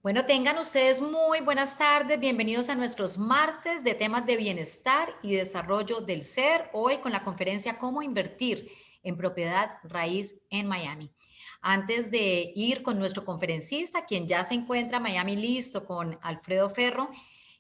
Bueno, tengan ustedes muy buenas tardes, bienvenidos a nuestros martes de temas de bienestar y desarrollo del ser, hoy con la conferencia Cómo invertir en propiedad raíz en Miami. Antes de ir con nuestro conferencista, quien ya se encuentra en Miami listo con Alfredo Ferro,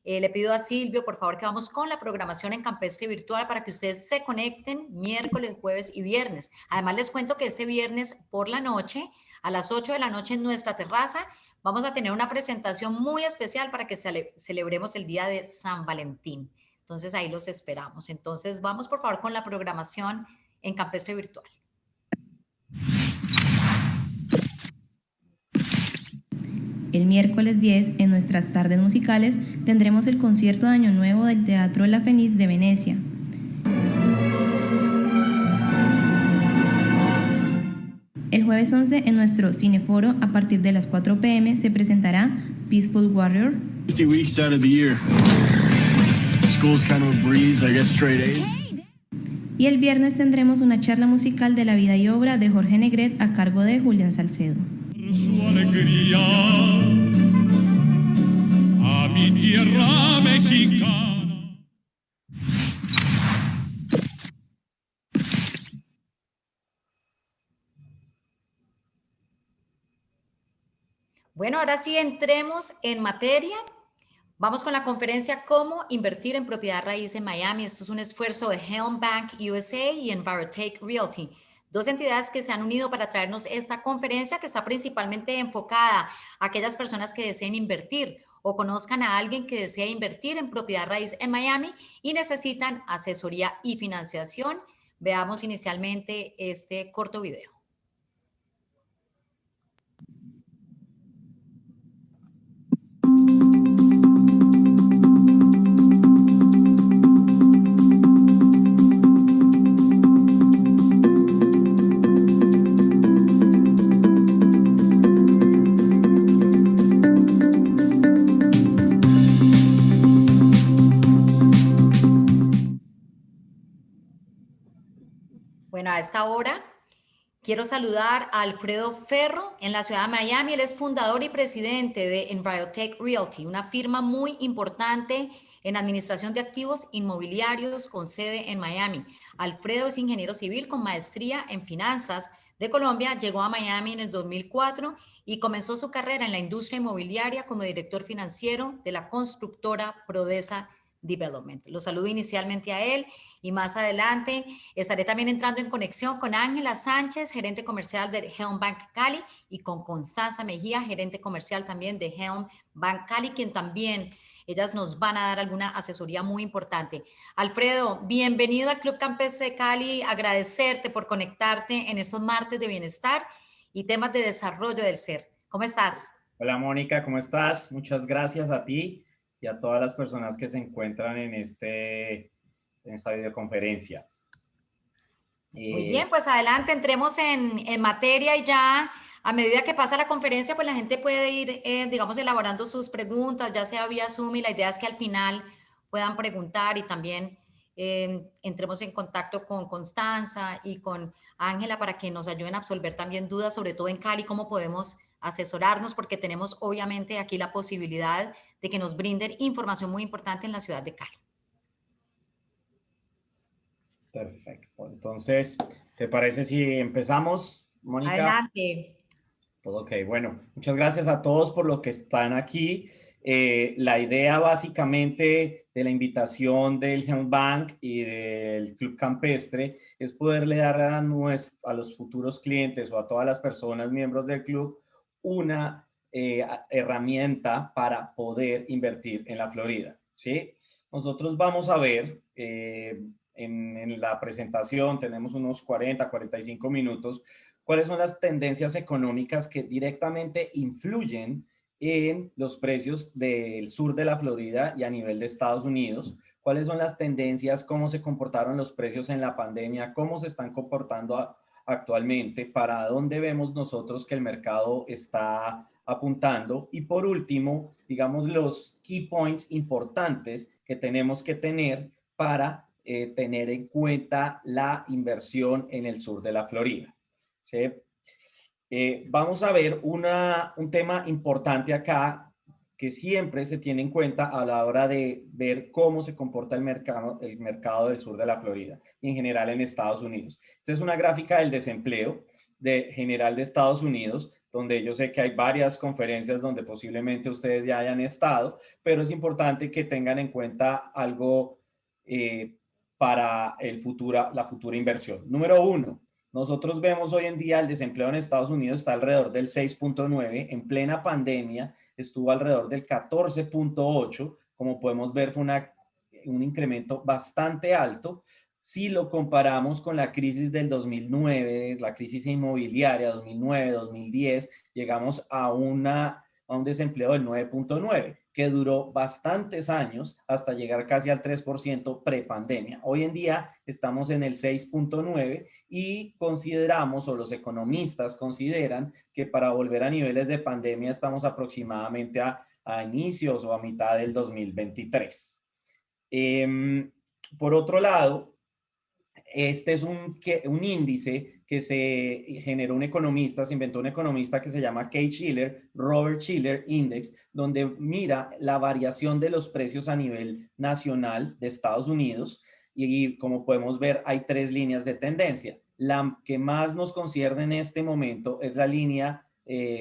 le pido a Silvio, por favor, que vamos con la programación en Campestre Virtual para que ustedes se conecten miércoles, jueves y viernes. Además, les cuento que este viernes por la noche, a las 8 de la noche en nuestra terraza, vamos a tener una presentación muy especial para que celebremos el día de San Valentín. Entonces ahí los esperamos. Entonces vamos por favor con la programación en Campestre Virtual. El miércoles 10, en nuestras tardes musicales, tendremos el concierto de Año Nuevo del Teatro La Fenice de Venecia. El jueves 11, en nuestro Cineforo, a partir de las 4 p.m., se presentará Peaceful Warrior. 50 weeks out of the year. School's kind of a breeze, I get straight A's. Y el viernes tendremos una charla musical de la vida y obra de Jorge Negret a cargo de Julián Salcedo. Su alegría a mi tierra mexicana. Bueno, ahora sí entremos en materia. Vamos con la conferencia Cómo invertir en propiedad raíz en Miami. Esto es un esfuerzo de Helm Bank USA y Envirotech Realty, dos entidades que se han unido para traernos esta conferencia que está principalmente enfocada a aquellas personas que deseen invertir o conozcan a alguien que desea invertir en propiedad raíz en Miami y necesitan asesoría y financiación. Veamos inicialmente este corto video. Bueno, a esta hora quiero saludar a Alfredo Ferro en la ciudad de Miami. Él es fundador y presidente de Envirotech Realty, una firma muy importante en administración de activos inmobiliarios con sede en Miami. Alfredo es ingeniero civil con maestría en finanzas de Colombia. Llegó a Miami en el 2004 y comenzó su carrera en la industria inmobiliaria como director financiero de la constructora Prodesa Development. Lo saludo inicialmente a él y más adelante estaré también entrando en conexión con Ángela Sánchez, gerente comercial de Helm Bank Cali, y con Constanza Mejía, gerente comercial también de Helm Bank Cali, quien también ellas nos van a dar alguna asesoría muy importante. Alfredo, bienvenido al Club Campestre de Cali. Agradecerte por conectarte en estos martes de bienestar y temas de desarrollo del ser. ¿Cómo estás? Hola Mónica, ¿cómo estás? Muchas gracias a ti y a todas las personas que se encuentran en esta videoconferencia. Muy bien, pues adelante, entremos en materia y ya a medida que pasa la conferencia, pues la gente puede ir, digamos, elaborando sus preguntas, ya sea vía Zoom, y la idea es que al final puedan preguntar y también entremos en contacto con Constanza y con Ángela para que nos ayuden a absolver también dudas, sobre todo en Cali, cómo podemos asesorarnos, porque tenemos obviamente aquí la posibilidad de que nos brinden información muy importante en la ciudad de Cali. Perfecto. Entonces, ¿te parece si empezamos, Mónica? Adelante. Ok, bueno, muchas gracias a todos por lo que están aquí. La idea básicamente de la invitación del Helm Bank y del Club Campestre es poderle dar a los futuros clientes o a todas las personas miembros del club una herramienta para poder invertir en la Florida, ¿sí? Nosotros vamos a ver en la presentación, tenemos unos 45 minutos, cuáles son las tendencias económicas que directamente influyen en los precios del sur de la Florida y a nivel de Estados Unidos, cuáles son las tendencias, cómo se comportaron los precios en la pandemia, cómo se están comportando actualmente, para dónde vemos nosotros que el mercado está apuntando y por último, digamos los key points importantes que tenemos que tener para tener en cuenta la inversión en el sur de la Florida. ¿Sí? Vamos a ver un tema importante acá que siempre se tiene en cuenta a la hora de ver cómo se comporta el mercado del sur de la Florida y en general en Estados Unidos. Esta es una gráfica del desempleo general de Estados Unidos, donde yo sé que hay varias conferencias donde posiblemente ustedes ya hayan estado, pero es importante que tengan en cuenta algo para la futura inversión. Número uno, nosotros vemos hoy en día el desempleo en Estados Unidos está alrededor del 6.9, en plena pandemia estuvo alrededor del 14.8, como podemos ver fue un incremento bastante alto. Si lo comparamos con la crisis del 2009, la crisis inmobiliaria 2009, 2010, llegamos a un desempleo del 9.9, que duró bastantes años hasta llegar casi al 3% prepandemia. Hoy en día estamos en el 6.9 y consideramos, o los economistas consideran, que para volver a niveles de pandemia estamos aproximadamente a inicios o a mitad del 2023. Por otro lado, este es un índice que se generó un economista, se inventó un economista que se llama Robert Shiller Index, donde mira la variación de los precios a nivel nacional de Estados Unidos y como podemos ver hay 3 líneas de tendencia. La que más nos concierne en este momento es la línea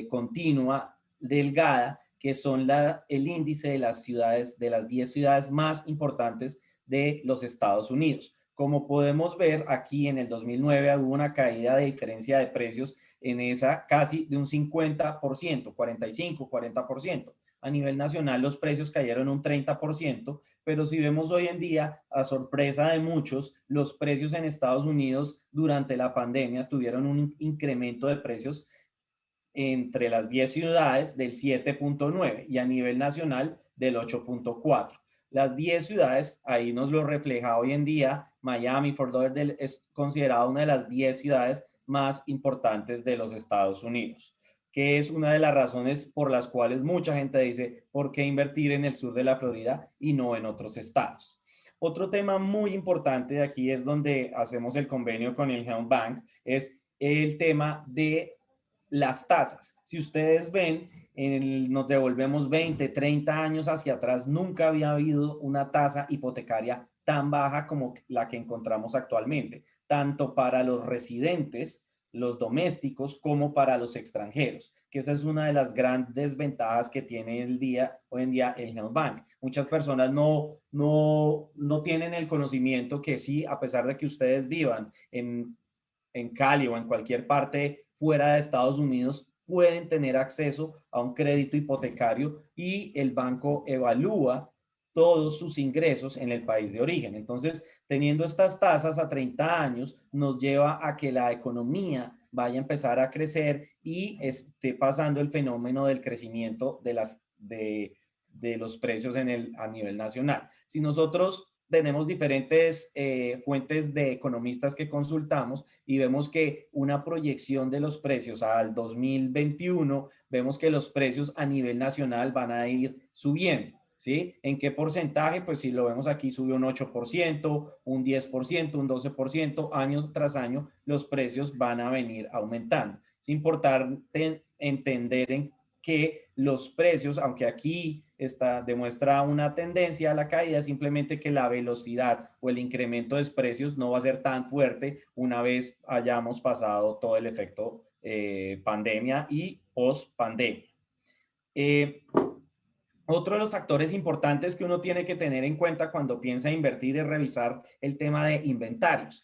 continua delgada, que son el índice de las ciudades, de las 10 ciudades más importantes de los Estados Unidos. Como podemos ver aquí en el 2009 hubo una caída de diferencia de precios en esa casi de un 50%, 45, 40%. A nivel nacional los precios cayeron un 30%, pero si vemos hoy en día, a sorpresa de muchos, los precios en Estados Unidos durante la pandemia tuvieron un incremento de precios entre las 10 ciudades del 7.9 y a nivel nacional del 8.4. Las 10 ciudades, ahí nos lo refleja hoy en día, Miami, Fort Lauderdale es considerada una de las 10 ciudades más importantes de los Estados Unidos, que es una de las razones por las cuales mucha gente dice, ¿por qué invertir en el sur de la Florida y no en otros estados? Otro tema muy importante de aquí es donde hacemos el convenio con el Helm Bank, es el tema de las tasas. Si ustedes ven, nos devolvemos 20, 30 años hacia atrás, nunca había habido una tasa hipotecaria tan baja como la que encontramos actualmente, tanto para los residentes, los domésticos, como para los extranjeros, que esa es una de las grandes ventajas que tiene hoy en día el Helm Bank. Muchas personas no tienen el conocimiento que sí, a pesar de que ustedes vivan en Cali o en cualquier parte fuera de Estados Unidos, pueden tener acceso a un crédito hipotecario y el banco evalúa todos sus ingresos en el país de origen. Entonces, teniendo estas tasas a 30 años, nos lleva a que la economía vaya a empezar a crecer y esté pasando el fenómeno del crecimiento de los precios a nivel nacional. Si nosotros tenemos diferentes fuentes de economistas que consultamos y vemos que una proyección de los precios al 2021, vemos que los precios a nivel nacional van a ir subiendo, ¿sí? ¿En qué porcentaje? Pues si lo vemos aquí, sube un 8%, un 10%, un 12%, año tras año, los precios van a venir aumentando. Es importante entender que los precios, aunque aquí demuestra una tendencia a la caída, simplemente que la velocidad o el incremento de precios no va a ser tan fuerte una vez hayamos pasado todo el efecto pandemia y post pandemia. Otro de los factores importantes que uno tiene que tener en cuenta cuando piensa invertir es revisar el tema de inventarios.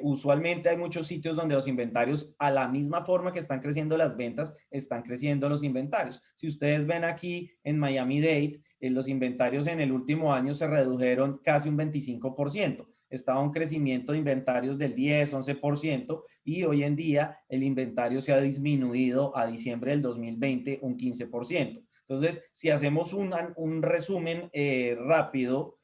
Usualmente hay muchos sitios donde los inventarios, a la misma forma que están creciendo las ventas, están creciendo los inventarios. Si ustedes ven aquí en Miami-Dade, los inventarios en el último año se redujeron casi un 25%. Estaba un crecimiento de inventarios del 10, 11% y hoy en día el inventario se ha disminuido a diciembre del 2020 un 15%. Entonces, si hacemos un resumen rápido,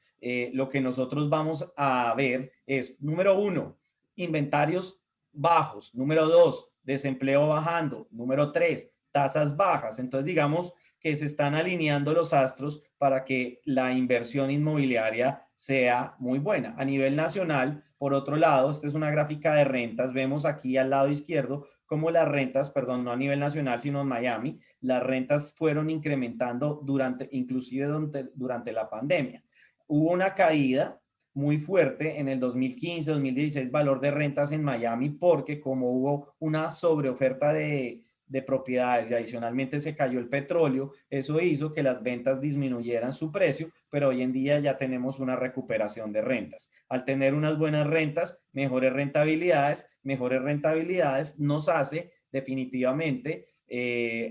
lo que nosotros vamos a ver es, número 1, inventarios bajos. Número 2, desempleo bajando. Número 3, tasas bajas. Entonces, digamos que se están alineando los astros para que la inversión inmobiliaria sea muy buena. A nivel nacional, por otro lado, esta es una gráfica de rentas. Vemos aquí al lado izquierdo cómo las rentas, perdón, no a nivel nacional, sino en Miami, las rentas fueron incrementando inclusive durante la pandemia. Hubo una caída muy fuerte en el 2015, 2016, valor de rentas en Miami, porque como hubo una sobreoferta de propiedades y adicionalmente se cayó el petróleo, eso hizo que las ventas disminuyeran su precio, pero hoy en día ya tenemos una recuperación de rentas. Al tener unas buenas rentas, mejores rentabilidades nos hace definitivamente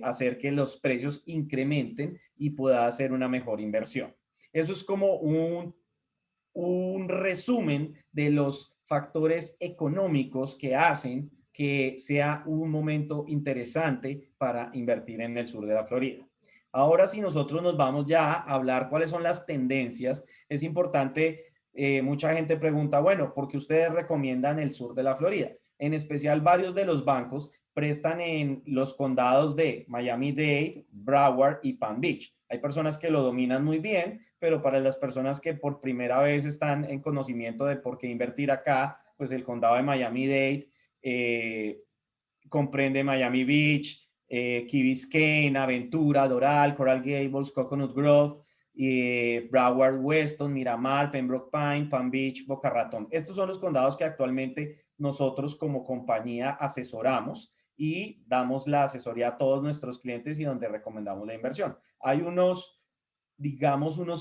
hacer que los precios incrementen y pueda hacer una mejor inversión. Eso es como un resumen de los factores económicos que hacen que sea un momento interesante para invertir en el sur de la Florida. Ahora, si nosotros nos vamos ya a hablar cuáles son las tendencias, es importante, mucha gente pregunta, bueno, ¿por qué ustedes recomiendan el sur de la Florida? En especial, varios de los bancos prestan en los condados de Miami-Dade, Broward y Palm Beach. Hay personas que lo dominan muy bien, pero para las personas que por primera vez están en conocimiento de por qué invertir acá, pues el condado de Miami-Dade comprende Miami Beach, Key Biscayne, Aventura, Doral, Coral Gables, Coconut Grove, Broward, Weston, Miramar, Pembroke Pine, Palm Beach, Boca Raton. Estos son los condados que actualmente nosotros como compañía asesoramos y damos la asesoría a todos nuestros clientes y donde recomendamos la inversión. Hay unos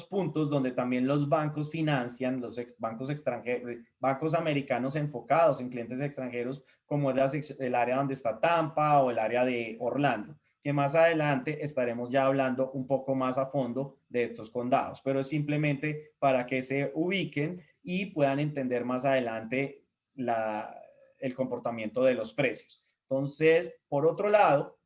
puntos donde también los bancos financian, bancos extranjeros, bancos americanos enfocados en clientes extranjeros, como es el área donde está Tampa o el área de Orlando, que más adelante estaremos ya hablando un poco más a fondo de estos condados, pero es simplemente para que se ubiquen y puedan entender más adelante el comportamiento de los precios. Entonces, por otro lado,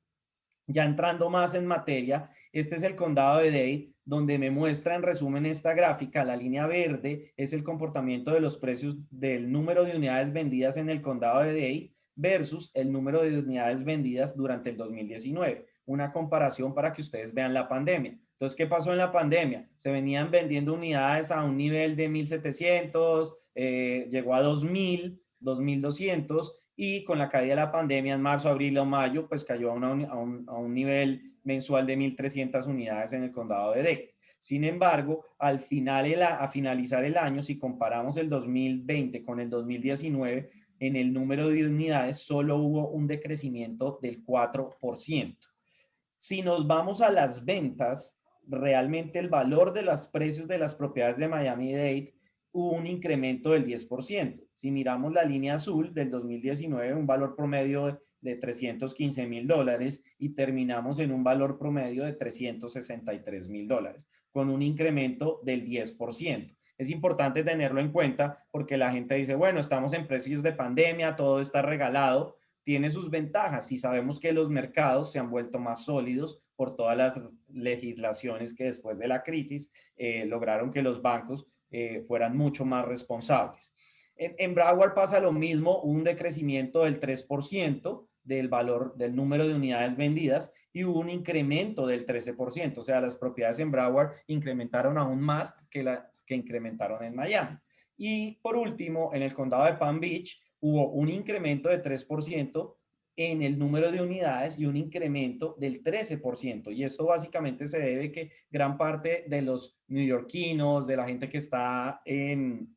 ya entrando más en materia, este es el condado de Dade, donde me muestra en resumen esta gráfica. La línea verde es el comportamiento de los precios del número de unidades vendidas en el condado de Dade versus el número de unidades vendidas durante el 2019. Una comparación para que ustedes vean la pandemia. Entonces, ¿qué pasó en la pandemia? Se venían vendiendo unidades a un nivel de 1,700, llegó a 2,000, 2,200, y con la caída de la pandemia en marzo, abril o mayo, pues cayó a un nivel mensual de 1,300 unidades en el condado de Dade. Sin embargo, a finalizar el año, si comparamos el 2020 con el 2019, en el número de unidades solo hubo un decrecimiento del 4%. Si nos vamos a las ventas, realmente el valor de los precios de las propiedades de Miami-Dade hubo un incremento del 10%. Si miramos la línea azul del 2019, un valor promedio de $315,000 y terminamos en un valor promedio de $363,000, con un incremento del 10%. Es importante tenerlo en cuenta porque la gente dice, bueno, estamos en precios de pandemia, todo está regalado. Tiene sus ventajas y sabemos que los mercados se han vuelto más sólidos por todas las legislaciones que después de la crisis lograron que los bancos fueran mucho más responsables. En Broward pasa lo mismo, un decrecimiento del 3% del valor del número de unidades vendidas y hubo un incremento del 13%, o sea, las propiedades en Broward incrementaron aún más que las que incrementaron en Miami. Y por último, en el condado de Palm Beach hubo un incremento de 3% en el número de unidades y un incremento del 13%. Y esto básicamente se debe a que gran parte de los neoyorquinos, de la gente que está en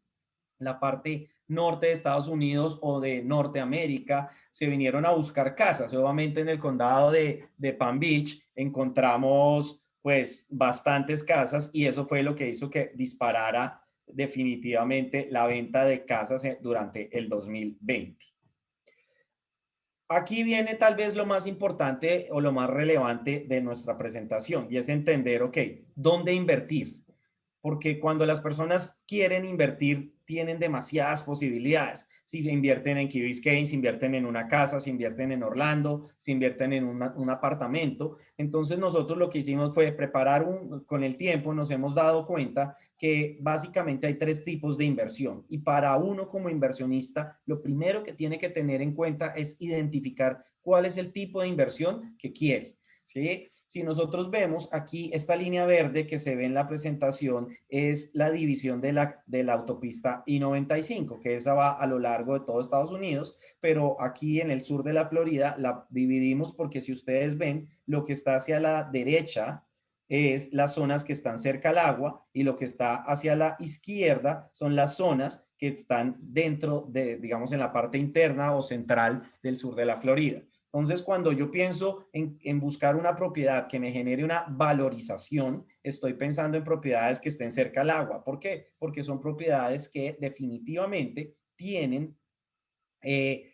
la parte norte de Estados Unidos o de Norteamérica, se vinieron a buscar casas. Obviamente en el condado de Palm Beach encontramos pues bastantes casas y eso fue lo que hizo que disparara definitivamente la venta de casas durante el 2020. Aquí viene tal vez lo más importante o lo más relevante de nuestra presentación y es entender, ok, ¿dónde invertir? Porque cuando las personas quieren invertir, tienen demasiadas posibilidades. Si invierten en Key Biscayne, si invierten en una casa, si invierten en Orlando, si invierten en un apartamento. Entonces nosotros lo que hicimos fue preparar con el tiempo nos hemos dado cuenta que básicamente hay 3 tipos de inversión. Y para uno como inversionista, lo primero que tiene que tener en cuenta es identificar cuál es el tipo de inversión que quiere. ¿sí? Si nosotros vemos aquí, esta línea verde que se ve en la presentación es la división de la autopista I-95, que esa va a lo largo de todo Estados Unidos, pero aquí en el sur de la Florida la dividimos porque si ustedes ven, lo que está hacia la derecha es las zonas que están cerca al agua y lo que está hacia la izquierda son las zonas que están dentro de, digamos, en la parte interna o central del sur de la Florida. Entonces, cuando yo pienso en buscar una propiedad que me genere una valorización, estoy pensando en propiedades que estén cerca al agua. ¿Por qué? Porque son propiedades que definitivamente tienen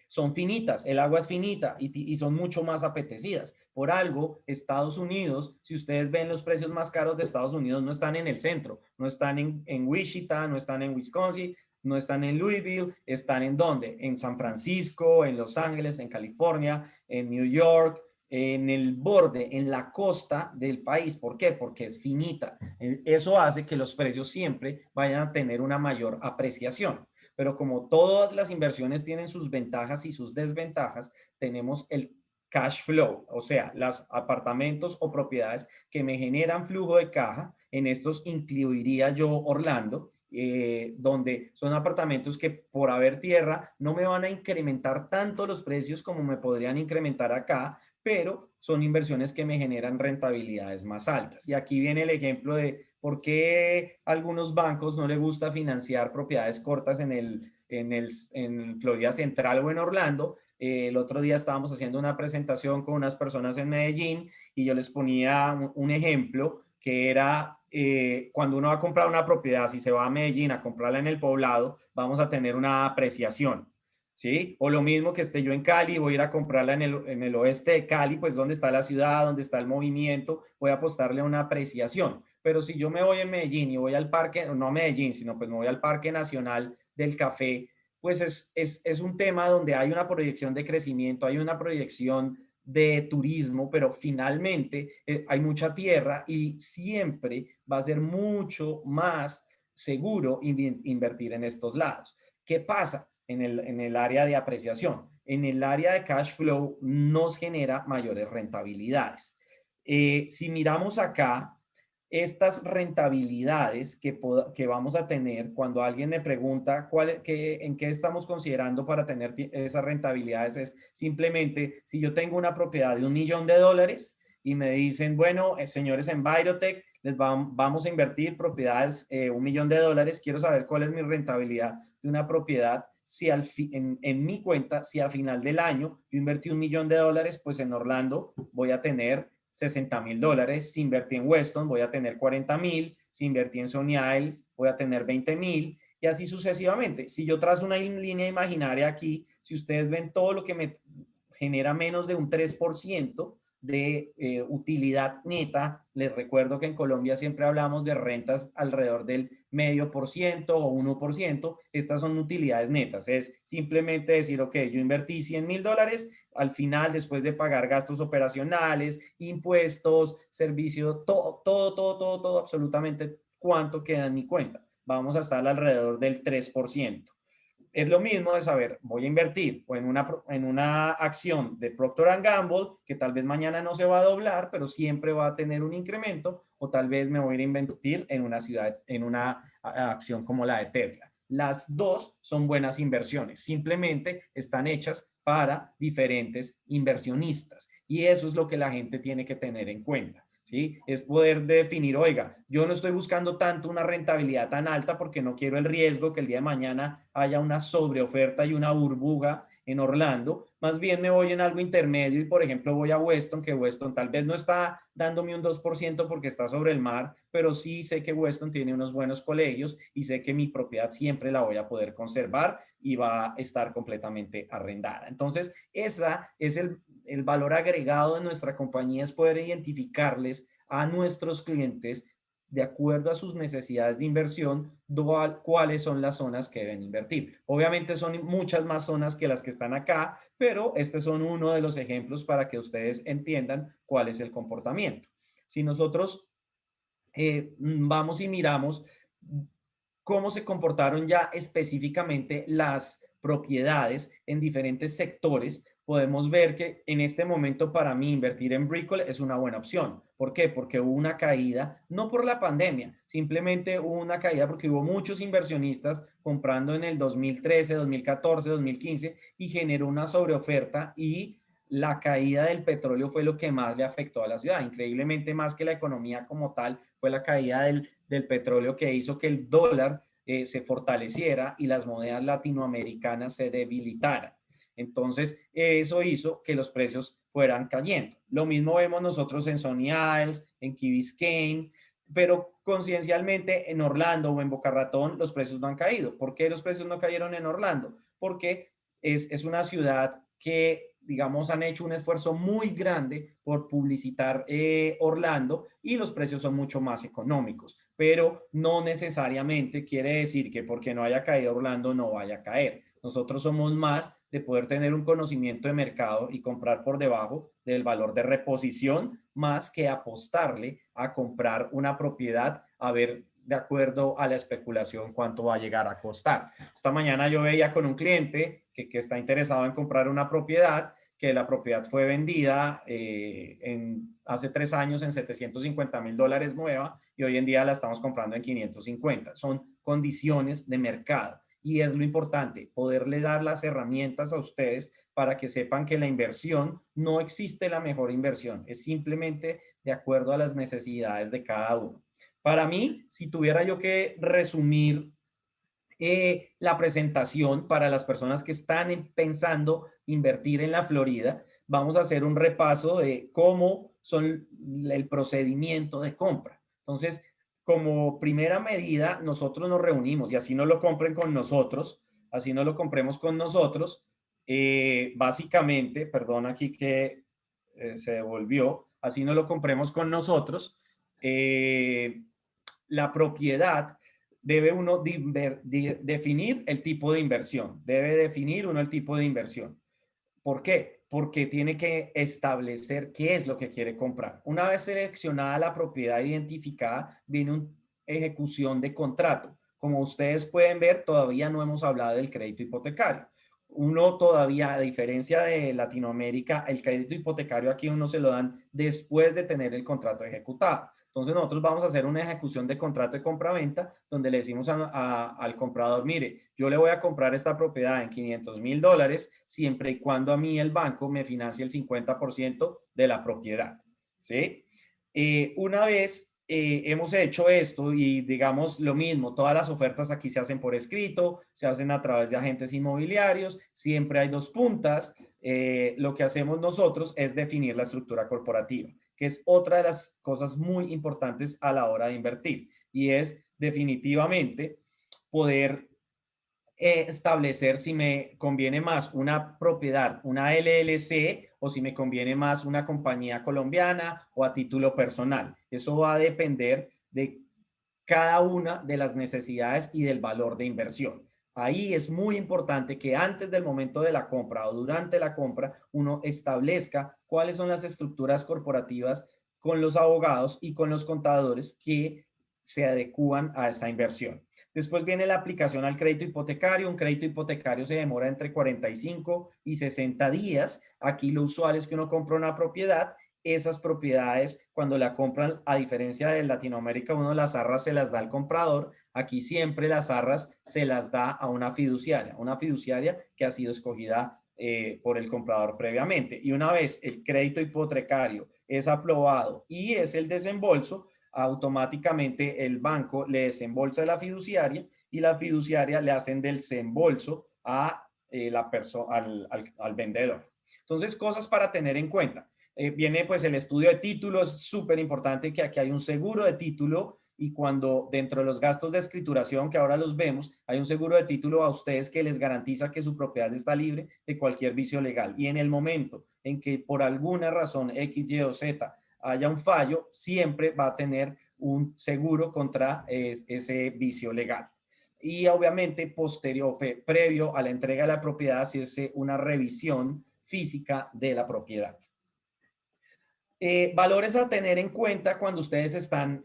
son finitas, el agua es finita y son mucho más apetecidas. Por algo, Estados Unidos, si ustedes ven los precios más caros de Estados Unidos, no están en el centro, no están en Wichita, no están en Wisconsin, no están en Louisville, están en ¿dónde? En San Francisco, en Los Ángeles, en California, en New York, en el borde, en la costa del país. ¿Por qué? Porque es finita. Eso hace que los precios siempre vayan a tener una mayor apreciación. Pero como todas las inversiones tienen sus ventajas y sus desventajas, tenemos el cash flow, o sea, los apartamentos o propiedades que me generan flujo de caja. En estos incluiría yo Orlando, donde son apartamentos que por haber tierra no me van a incrementar tanto los precios como me podrían incrementar acá, pero son inversiones que me generan rentabilidades más altas. Y aquí viene el ejemplo de por qué a algunos bancos no les gusta financiar propiedades cortas en Florida Central o en Orlando. El otro día estábamos haciendo una presentación con unas personas en Medellín y yo les ponía un ejemplo que era cuando uno va a comprar una propiedad, si se va a Medellín a comprarla en el Poblado, vamos a tener una apreciación. ¿Sí? O lo mismo que esté yo en Cali, voy a ir a comprarla en el oeste de Cali, pues donde está la ciudad, donde está el movimiento, voy a apostarle a una apreciación. Pero si yo me voy en Medellín y voy al parque, no a Medellín, sino pues me voy al Parque Nacional del Café, pues es un tema donde hay una proyección de crecimiento, hay una proyección de turismo, pero finalmente hay mucha tierra y siempre va a ser mucho más seguro invertir en estos lados. ¿Qué pasa? En el área de apreciación. En el área de cash flow nos genera mayores rentabilidades. Si miramos acá, estas rentabilidades que vamos a tener cuando alguien me pregunta en qué estamos considerando para tener esas rentabilidades, es simplemente si yo tengo una propiedad de $1 millón y me dicen, bueno, señores en Envirotech, vamos a invertir propiedades, $1 millón, quiero saber cuál es mi rentabilidad de una propiedad. Si en mi cuenta, si al final del año yo invertí $1 millón, pues en Orlando voy a tener $60,000. Si invertí en Weston, voy a tener 40,000. Si invertí en Sony Isles, voy a tener 20,000 y así sucesivamente. Si yo trazo una línea imaginaria aquí, si ustedes ven todo lo que me genera menos de un 3% de utilidad neta, les recuerdo que en Colombia siempre hablamos de rentas alrededor del 0,5% o 1%, estas son utilidades netas, es simplemente decir, ok, yo invertí $100,000, al final, después de pagar gastos operacionales, impuestos, servicios, todo, absolutamente cuánto queda en mi cuenta. Vamos a estar alrededor del 3%. Es lo mismo de saber, voy a invertir o en una acción de Procter & Gamble, que tal vez mañana no se va a doblar, pero siempre va a tener un incremento, o tal vez me voy a invertir en una acción como la de Tesla. Las dos son buenas inversiones, simplemente están hechas para diferentes inversionistas. Y eso es lo que la gente tiene que tener en cuenta. ¿Sí? Es poder definir, oiga, yo no estoy buscando tanto una rentabilidad tan alta porque no quiero el riesgo que el día de mañana haya una sobreoferta y una burbuja en Orlando, más bien me voy en algo intermedio y por ejemplo voy a Weston, que Weston tal vez no está dándome un 2% porque está sobre el mar, pero sí sé que Weston tiene unos buenos colegios y sé que mi propiedad siempre la voy a poder conservar y va a estar completamente arrendada. Entonces, esa es el valor agregado de nuestra compañía, es poder identificarles a nuestros clientes de acuerdo a sus necesidades de inversión, cuáles son las zonas que deben invertir. Obviamente son muchas más zonas que las que están acá, pero estos son uno de los ejemplos para que ustedes entiendan cuál es el comportamiento. Si nosotros vamos y miramos cómo se comportaron ya específicamente las propiedades en diferentes sectores, podemos ver que en este momento para mí invertir en Brickell es una buena opción. ¿Por qué? Porque hubo una caída, no por la pandemia, simplemente hubo una caída porque hubo muchos inversionistas comprando en el 2013, 2014, 2015 y generó una sobreoferta y la caída del petróleo fue lo que más le afectó a la ciudad. Increíblemente más que la economía como tal, fue la caída del petróleo que hizo que el dólar se fortaleciera y las monedas latinoamericanas se debilitaran. Entonces, eso hizo que los precios fueran cayendo. Lo mismo vemos nosotros en Sonny Isles, en Key Biscayne, pero conciencialmente en Orlando o en Boca Ratón los precios no han caído. ¿Por qué los precios no cayeron en Orlando? Porque es una ciudad que, digamos, han hecho un esfuerzo muy grande por publicitar Orlando y los precios son mucho más económicos, pero no necesariamente quiere decir que porque no haya caído Orlando no vaya a caer. Nosotros somos más de poder tener un conocimiento de mercado y comprar por debajo del valor de reposición, más que apostarle a comprar una propiedad a ver de acuerdo a la especulación cuánto va a llegar a costar. Esta mañana yo veía con un cliente que está interesado en comprar una propiedad, que la propiedad fue vendida hace 3 años en $750,000 nueva y hoy en día la estamos comprando en 550. Son condiciones de mercado. Y es lo importante, poderle dar las herramientas a ustedes para que sepan que la inversión no existe la mejor inversión, es simplemente de acuerdo a las necesidades de cada uno. Para mí, si tuviera yo que resumir la presentación para las personas que están pensando invertir en la Florida, vamos a hacer un repaso de cómo son el procedimiento de compra. Entonces, como primera medida, nosotros nos reunimos y así no lo compren con nosotros, así no lo compremos con nosotros. Básicamente, perdón aquí que se devolvió, así no lo compremos con nosotros. La propiedad debe uno definir el tipo de inversión, debe definir uno el tipo de inversión. ¿Por qué? Porque tiene que establecer qué es lo que quiere comprar. Una vez seleccionada la propiedad identificada, viene una ejecución de contrato. Como ustedes pueden ver, todavía no hemos hablado del crédito hipotecario. Uno todavía, a diferencia de Latinoamérica, el crédito hipotecario aquí uno se lo dan después de tener el contrato ejecutado. Entonces nosotros vamos a hacer una ejecución de contrato de compra-venta donde le decimos al comprador, mire, yo le voy a comprar esta propiedad en $500,000 siempre y cuando a mí el banco me financie el 50% de la propiedad, ¿sí? Una vez hemos hecho esto y digamos lo mismo, todas las ofertas aquí se hacen por escrito, se hacen a través de agentes inmobiliarios, siempre hay 2 puntas. Lo que hacemos nosotros es definir la estructura corporativa, que es otra de las cosas muy importantes a la hora de invertir y es definitivamente poder establecer si me conviene más una propiedad, una LLC o si me conviene más una compañía colombiana o a título personal. Eso va a depender de cada una de las necesidades y del valor de inversión. Ahí es muy importante que antes del momento de la compra o durante la compra uno establezca cuáles son las estructuras corporativas con los abogados y con los contadores que se adecúan a esa inversión. Después viene la aplicación al crédito hipotecario. Un crédito hipotecario se demora entre 45 y 60 días. Aquí lo usual es que uno compra una propiedad. Esas propiedades, cuando la compran, a diferencia de Latinoamérica, uno las arras se las da al comprador. Aquí siempre las arras se las da a una fiduciaria que ha sido escogida por el comprador previamente. Y una vez el crédito hipotecario es aprobado y es el desembolso, automáticamente el banco le desembolsa a la fiduciaria y la fiduciaria le hacen del desembolso a al vendedor. Entonces, cosas para tener en cuenta. Viene pues el estudio de título, es súper importante que aquí hay un seguro de título y cuando dentro de los gastos de escrituración que ahora los vemos, hay un seguro de título a ustedes que les garantiza que su propiedad está libre de cualquier vicio legal y en el momento en que por alguna razón X, Y o Z haya un fallo, siempre va a tener un seguro contra ese vicio legal. Y obviamente previo a la entrega de la propiedad, hacerse una revisión física de la propiedad. Valores a tener en cuenta cuando ustedes están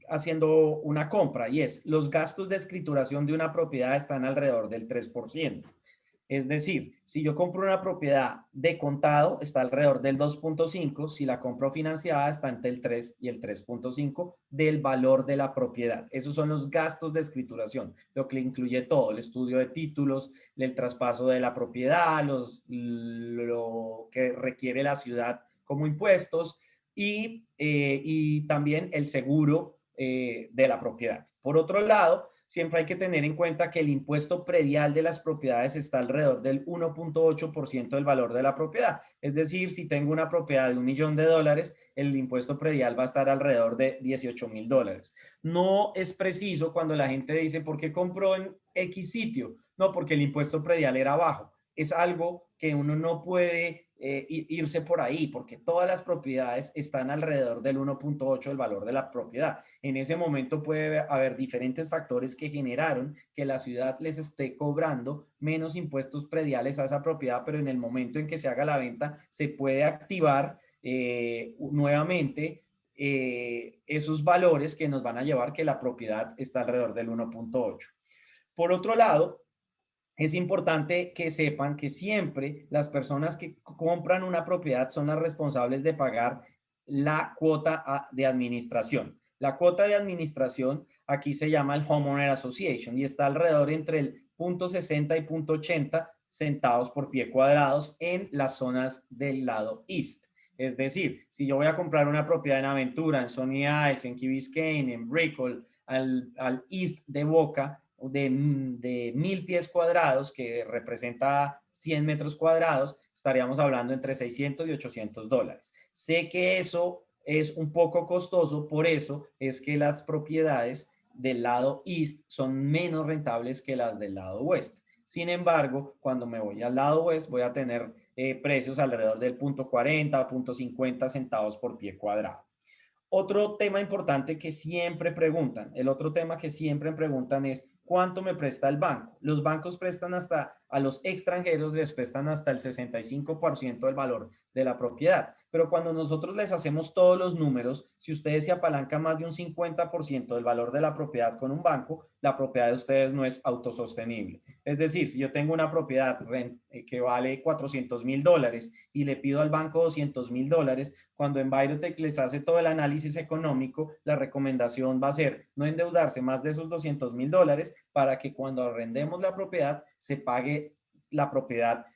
haciendo una compra y es los gastos de escrituración de una propiedad están alrededor del 3%. Es decir, si yo compro una propiedad de contado, está alrededor del 2.5, si la compro financiada, está entre el 3 y el 3.5 del valor de la propiedad. Esos son los gastos de escrituración, lo que incluye todo, el estudio de títulos, el traspaso de la propiedad, lo que requiere la ciudad como impuestos y también el seguro de la propiedad. Por otro lado, siempre hay que tener en cuenta que el impuesto predial de las propiedades está alrededor del 1.8% del valor de la propiedad. Es decir, si tengo una propiedad de $1 millón, el impuesto predial va a estar alrededor de $18,000. No es preciso cuando la gente dice, ¿por qué compró en X sitio? No, porque el impuesto predial era bajo. Es algo que uno no puede irse por ahí, porque todas las propiedades están alrededor del 1.8 del valor de la propiedad. En ese momento puede haber diferentes factores que generaron que la ciudad les esté cobrando menos impuestos prediales a esa propiedad, pero en el momento en que se haga la venta se puede activar nuevamente esos valores que nos van a llevar que la propiedad está alrededor del 1.8. Por otro lado, es importante que sepan que siempre las personas que compran una propiedad son las responsables de pagar la cuota de administración. La cuota de administración aquí se llama el Homeowner Association y está alrededor entre el 0.60 y 0.80 centavos por pie cuadrados en las zonas del lado East. Es decir, si yo voy a comprar una propiedad en Aventura, en Sunny Isles, en Key Biscayne, en Brickell, al East de Boca, de 1.000 pies cuadrados, que representa 100 metros cuadrados, estaríamos hablando entre $600 y $800. Sé que eso es un poco costoso, por eso es que las propiedades del lado East son menos rentables que las del lado West. Sin embargo, cuando me voy al lado West, voy a tener precios alrededor del 0.40 o 0.50 centavos por pie cuadrado. Otro tema importante que siempre preguntan, el otro tema que siempre preguntan es ¿cuánto me presta el banco? Los bancos prestan a los extranjeros les prestan hasta el 65% del valor de la propiedad. Pero cuando nosotros les hacemos todos los números, si ustedes se apalancan más de un 50% del valor de la propiedad con un banco, la propiedad de ustedes no es autosostenible. Es decir, si yo tengo una propiedad que vale $400,000 y le pido al banco $200,000, cuando Envirotech les hace todo el análisis económico, la recomendación va a ser no endeudarse más de esos $200,000 para que cuando arrendemos la propiedad se pague la propiedad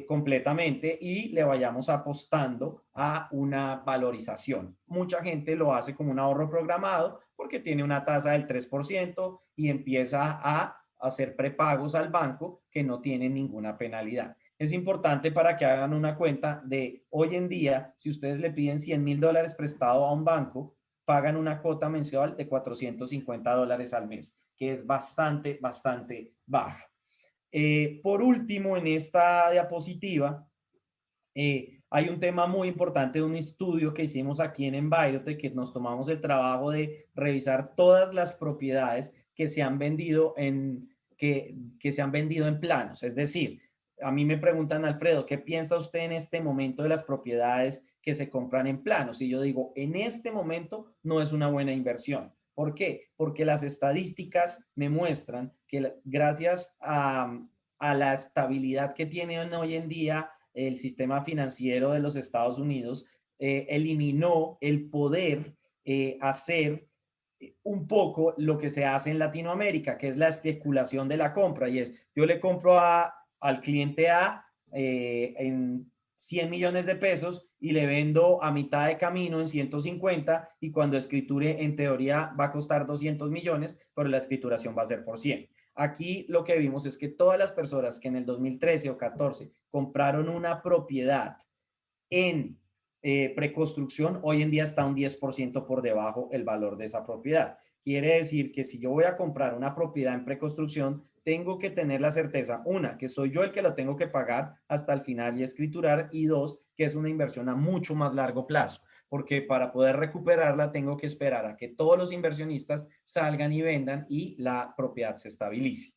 completamente y le vayamos apostando a una valorización. Mucha gente lo hace como un ahorro programado porque tiene una tasa del 3% y empieza a hacer prepagos al banco que no tienen ninguna penalidad. Es importante para que hagan una cuenta de hoy en día, si ustedes le piden $100,000 prestado a un banco, pagan una cuota mensual de $450 al mes, que es bastante baja. Por último, en esta diapositiva, hay un tema muy importante de un estudio que hicimos aquí en Envirotech, que nos tomamos el trabajo de revisar todas las propiedades que se han vendido que se han vendido en planos. Es decir, a mí me preguntan, Alfredo, ¿qué piensa usted en este momento de las propiedades que se compran en planos? Y yo digo, en este momento no es una buena inversión. ¿Por qué? Porque las estadísticas me muestran que gracias a la estabilidad que tienen hoy en día el sistema financiero de los Estados Unidos, eliminó el poder hacer un poco lo que se hace en Latinoamérica, que es la especulación de la compra. Y es, yo le compro al cliente A en 100 millones de pesos y le vendo a mitad de camino en 150 y cuando escriture en teoría va a costar 200 millones, pero la escrituración va a ser por 100. Aquí lo que vimos es que todas las personas que en el 2013 o 14 compraron una propiedad en preconstrucción, hoy en día está un 10% por debajo el valor de esa propiedad. Quiere decir que si yo voy a comprar una propiedad en preconstrucción, tengo que tener la certeza, una, que soy yo el que lo tengo que pagar hasta el final y escriturar, y dos, que es una inversión a mucho más largo plazo, porque para poder recuperarla tengo que esperar a que todos los inversionistas salgan y vendan y la propiedad se estabilice.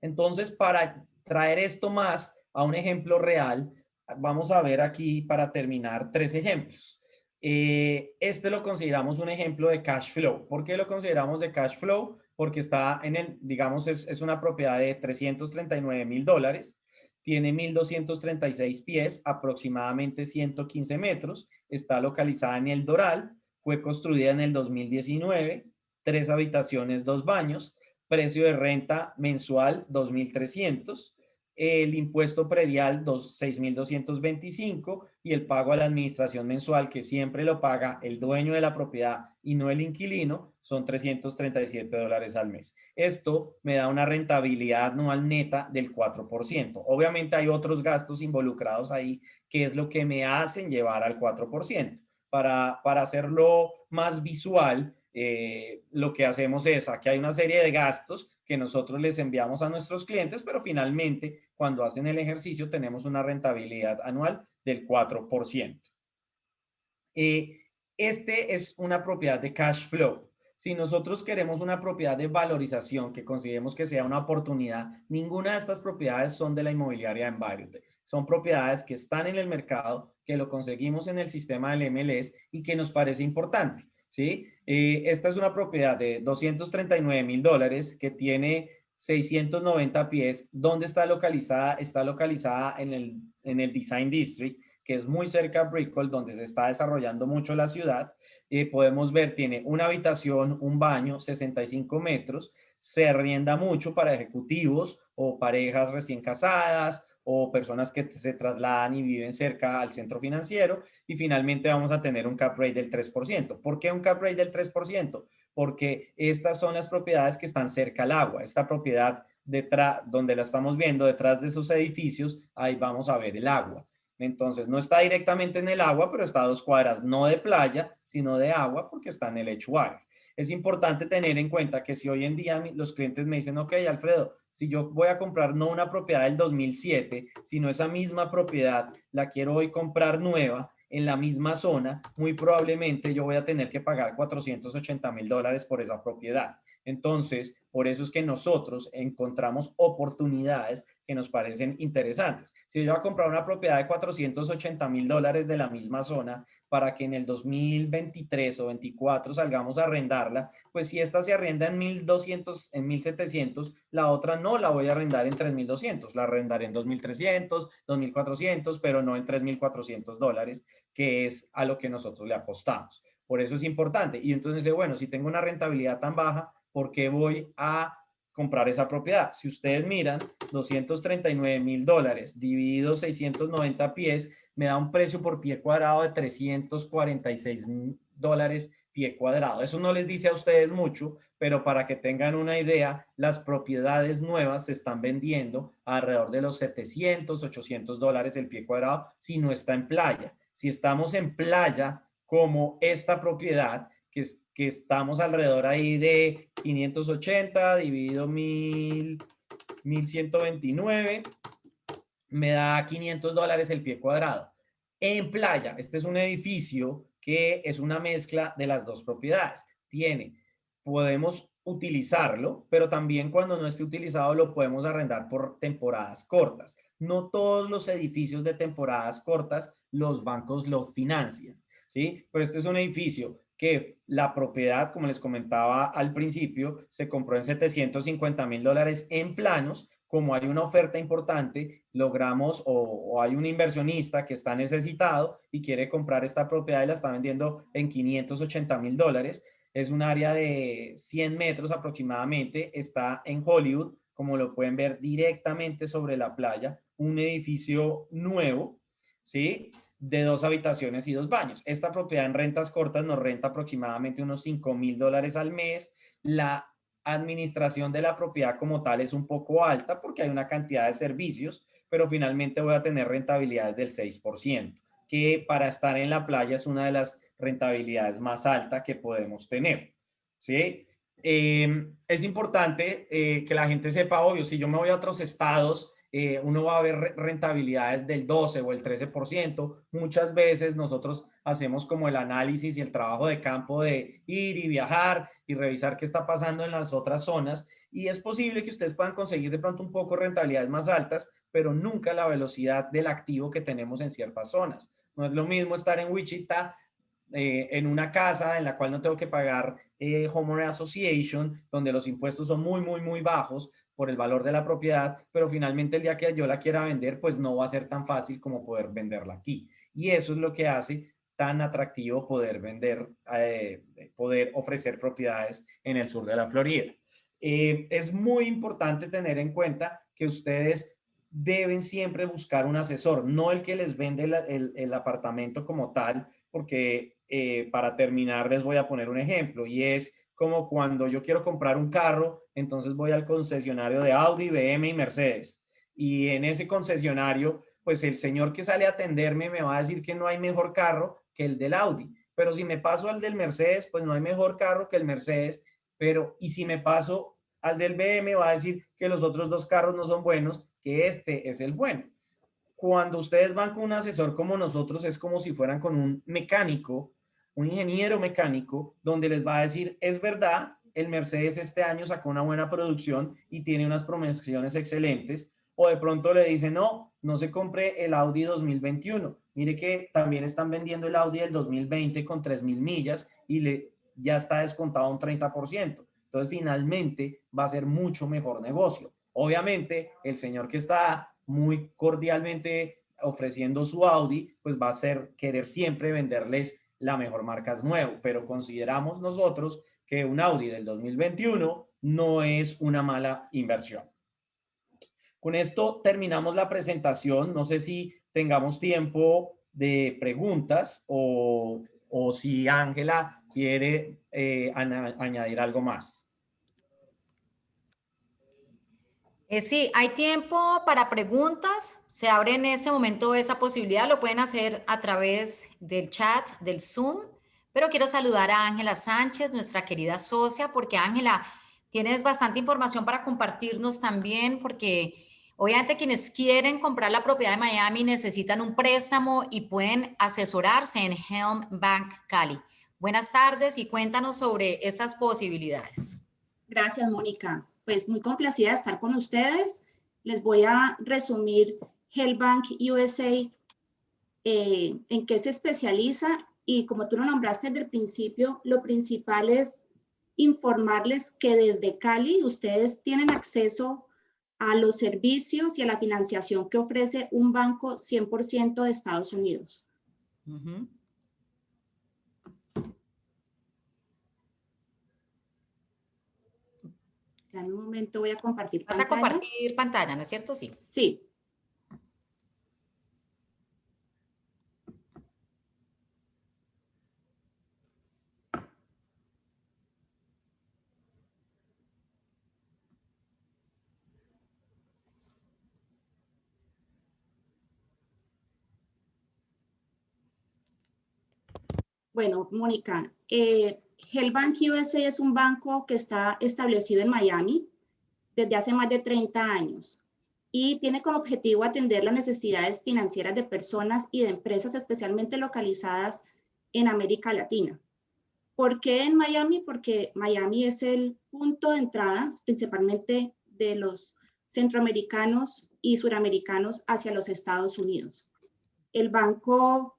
Entonces, para traer esto más a un ejemplo real, vamos a ver aquí para terminar 3 ejemplos. Este lo consideramos un ejemplo de cash flow. ¿Por qué lo consideramos de cash flow? porque está en el, digamos, es una propiedad de $339,000, tiene 1,236 pies, aproximadamente 115 metros, está localizada en El Doral, fue construida en el 2019, 3 habitaciones, 2 baños, precio de renta mensual 2,300, el impuesto predial 6,225 y el pago a la administración mensual, que siempre lo paga el dueño de la propiedad y no el inquilino, son $337 al mes. Esto me da una rentabilidad anual neta del 4%. Obviamente hay otros gastos involucrados ahí, que es lo que me hacen llevar al 4%. Para hacerlo más visual, lo que hacemos es, aquí hay una serie de gastos que nosotros les enviamos a nuestros clientes, pero finalmente cuando hacen el ejercicio tenemos una rentabilidad anual del 4%. Este es una propiedad de cash flow. Si nosotros queremos una propiedad de valorización que consideremos que sea una oportunidad, ninguna de estas propiedades son de la inmobiliaria Envirotech. Son propiedades que están en el mercado, que lo conseguimos en el sistema del MLS y que nos parece importante, ¿sí? Esta es una propiedad de $239,000 que tiene 690 pies. ¿Dónde está localizada? Está localizada en el Design District, que es muy cerca a Brickell, donde se está desarrollando mucho la ciudad. Podemos ver, tiene una habitación, un baño, 65 metros, se arrienda mucho para ejecutivos o parejas recién casadas o personas que se trasladan y viven cerca al centro financiero, y finalmente vamos a tener un cap rate del 3%. ¿Por qué un cap rate del 3%? Porque estas son las propiedades que están cerca al agua. Esta propiedad detrás, donde la estamos viendo, detrás de esos edificios, ahí vamos a ver el agua. Entonces, no está directamente en el agua, pero está a 2 cuadras, no de playa, sino de agua, porque está en el Edgewater. Es importante tener en cuenta que si hoy en día los clientes me dicen, ok, Alfredo, si yo voy a comprar no una propiedad del 2007, sino esa misma propiedad, la quiero hoy comprar nueva, en la misma zona, muy probablemente yo voy a tener que pagar $480,000 por esa propiedad. Entonces, por eso es que nosotros encontramos oportunidades que nos parecen interesantes. Si yo voy a comprar una propiedad de $480,000 de la misma zona para que en el 2023 o 2024 salgamos a arrendarla, pues si esta se arrenda en 1,200, en 1,700, la otra no la voy a arrendar en 3,200, la arrendaré en 2,300, 2,400, pero no en $3,400, que es a lo que nosotros le apostamos. Por eso es importante. Y entonces, bueno, si tengo una rentabilidad tan baja, ¿por qué voy a comprar esa propiedad? Si ustedes miran, $239,000 dividido 690 pies, me da un precio por pie cuadrado de $346 pie cuadrado. Eso no les dice a ustedes mucho, pero para que tengan una idea, las propiedades nuevas se están vendiendo alrededor de los $700, $800 el pie cuadrado si no está en playa. Si estamos en playa, como esta propiedad, que estamos alrededor ahí de 580 dividido 1,129, me da $500 el pie cuadrado. En playa, este es un edificio que es una mezcla de las dos propiedades. Podemos utilizarlo, pero también cuando no esté utilizado lo podemos arrendar por temporadas cortas. No todos los edificios de temporadas cortas los bancos los financian, ¿sí? Pero este es un edificio que la propiedad, como les comentaba al principio, se compró en $750,000 en planos. Como hay una oferta importante, logramos o hay un inversionista que está necesitado y quiere comprar esta propiedad y la está vendiendo en $580,000. Es un área de 100 metros aproximadamente, está en Hollywood, como lo pueden ver directamente sobre la playa, un edificio nuevo, ¿sí? De 2 habitaciones y 2 baños. Esta propiedad en rentas cortas nos renta aproximadamente unos $5,000 al mes. La administración de la propiedad como tal es un poco alta porque hay una cantidad de servicios, pero finalmente voy a tener rentabilidades del 6%, que para estar en la playa es una de las rentabilidades más altas que podemos tener, ¿sí? Es importante que la gente sepa, obvio, si yo me voy a otros estados, uno va a ver rentabilidades del 12 o el 13%. Muchas veces nosotros hacemos como el análisis y el trabajo de campo de ir y viajar y revisar qué está pasando en las otras zonas, y es posible que ustedes puedan conseguir de pronto un poco rentabilidades más altas, pero nunca la velocidad del activo que tenemos en ciertas zonas. No es lo mismo estar en Wichita en una casa en la cual no tengo que pagar Homeowner Association, donde los impuestos son muy, muy, muy bajos por el valor de la propiedad, pero finalmente el día que yo la quiera vender, pues no va a ser tan fácil como poder venderla aquí. Y eso es lo que hace tan atractivo poder vender, poder ofrecer propiedades en el sur de la Florida. Es muy importante tener en cuenta que ustedes deben siempre buscar un asesor, no el que les vende el apartamento como tal, porque para terminar les voy a poner un ejemplo, y es como cuando yo quiero comprar un carro, entonces voy al concesionario de Audi, BM y Mercedes, y en ese concesionario, pues el señor que sale a atenderme me va a decir que no hay mejor carro que el del Audi, pero si me paso al del Mercedes, pues no hay mejor carro que el Mercedes, pero y si me paso al del BM va a decir que los otros dos carros no son buenos, que este es el bueno. Cuando ustedes van con un asesor como nosotros, es como si fueran con un mecánico, un ingeniero mecánico, donde les va a decir, es verdad, el Mercedes este año sacó una buena producción y tiene unas promociones excelentes, o de pronto le dicen, no, no se compre el Audi 2021. Mire que también están vendiendo el Audi del 2020 con 3,000 millas y ya está descontado un 30%. Entonces, finalmente va a ser mucho mejor negocio. Obviamente, el señor que está muy cordialmente ofreciendo su Audi, pues va a querer siempre venderles la mejor marca es nuevo, pero consideramos nosotros que un Audi del 2021 no es una mala inversión. Con esto terminamos la presentación. No sé si tengamos tiempo de preguntas o si Ángela quiere añadir algo más. Sí, hay tiempo para preguntas. Se abre en este momento esa posibilidad. Lo pueden hacer a través del chat, del Zoom. Pero quiero saludar a Ángela Sánchez, nuestra querida socia, porque Ángela, tienes bastante información para compartirnos también, porque obviamente quienes quieren comprar la propiedad de Miami necesitan un préstamo y pueden asesorarse en Helm Bank Cali. Buenas tardes y cuéntanos sobre estas posibilidades. Gracias, Mónica. Pues muy complacida de estar con ustedes. Les voy a resumir Helm Bank USA, en qué se especializa, y como tú lo nombraste desde el principio, lo principal es informarles que desde Cali ustedes tienen acceso a los servicios y a la financiación que ofrece un banco 100% de Estados Unidos. Uh-huh. En un momento voy a compartir pantalla. ¿Vas a compartir pantalla, no es cierto? Sí. Sí. Bueno, Mónica, Helm Bank USA es un banco que está establecido en Miami desde hace más de 30 años y tiene como objetivo atender las necesidades financieras de personas y de empresas especialmente localizadas en América Latina. ¿Por qué en Miami? Porque Miami es el punto de entrada principalmente de los centroamericanos y suramericanos hacia los Estados Unidos. El banco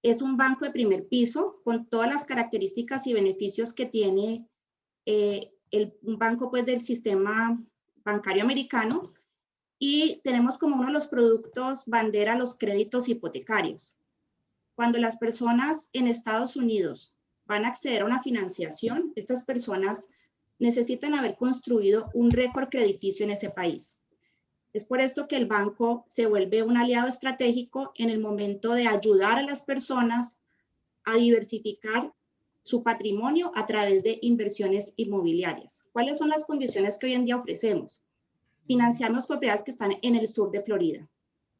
es un banco de primer piso con todas las características y beneficios que tiene un banco pues, del sistema bancario americano, y tenemos como uno de los productos bandera los créditos hipotecarios. Cuando las personas en Estados Unidos van a acceder a una financiación, estas personas necesitan haber construido un récord crediticio en ese país. Es por esto que el banco se vuelve un aliado estratégico en el momento de ayudar a las personas a diversificar su patrimonio a través de inversiones inmobiliarias. ¿Cuáles son las condiciones que hoy en día ofrecemos? Financiarnos propiedades que están en el sur de Florida.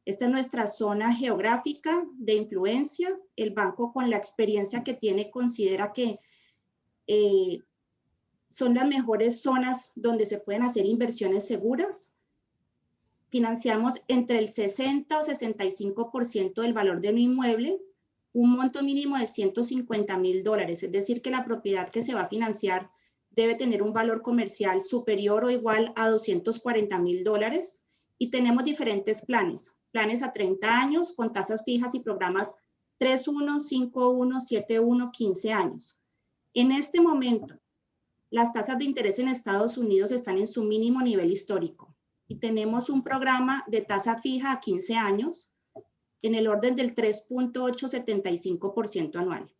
Esta es nuestra zona geográfica de influencia. El banco, con la experiencia que tiene, considera que son las mejores zonas donde se pueden hacer inversiones seguras. Financiamos entre el 60 o 65% del valor de un inmueble, un monto mínimo de $150,000, es decir, que la propiedad que se va a financiar debe tener un valor comercial superior o igual a $240,000, y tenemos diferentes planes a 30 años con tasas fijas y programas 315171 15 años. En este momento, las tasas de interés en Estados Unidos están en su mínimo nivel histórico y tenemos un programa de tasa fija a 15 años en el orden del 3.875% anual.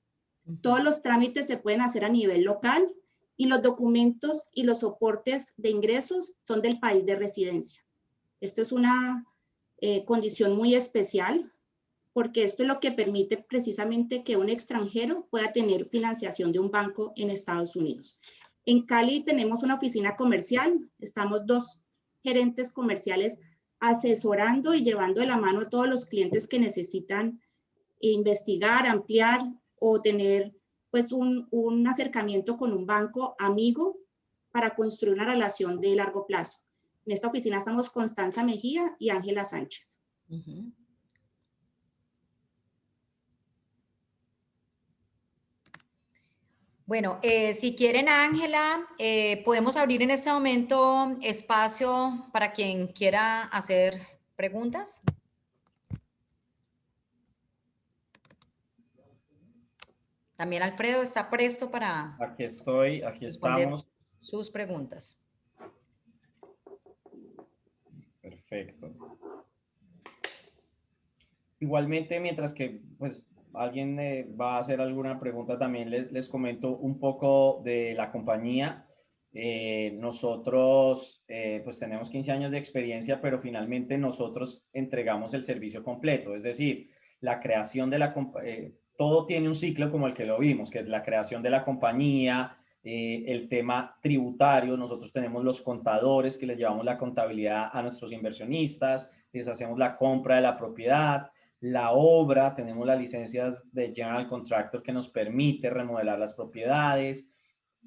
Todos los trámites se pueden hacer a nivel local y los documentos y los soportes de ingresos son del país de residencia. Esto es una condición muy especial porque esto es lo que permite precisamente que un extranjero pueda tener financiación de un banco en Estados Unidos. En Cali tenemos una oficina comercial, estamos 2 gerentes comerciales asesorando y llevando de la mano a todos los clientes que necesitan investigar, ampliar o tener pues un acercamiento con un banco amigo para construir una relación de largo plazo. En esta oficina estamos Constanza Mejía y Ángela Sánchez. Bueno, si quieren, Ángela, podemos abrir en este momento espacio para quien quiera hacer preguntas. También Alfredo está presto para Aquí estoy, aquí estamos. Sus preguntas. Perfecto. Igualmente, mientras que pues alguien va a hacer alguna pregunta, también les comento un poco de la compañía. Nosotros pues tenemos 15 años de experiencia, pero finalmente nosotros entregamos el servicio completo, es decir, la creación de la todo tiene un ciclo como el que lo vimos, que es la creación de la compañía, el tema tributario. Nosotros tenemos los contadores que les llevamos la contabilidad a nuestros inversionistas, les hacemos la compra de la propiedad, la obra, tenemos las licencias de General Contractor que nos permite remodelar las propiedades,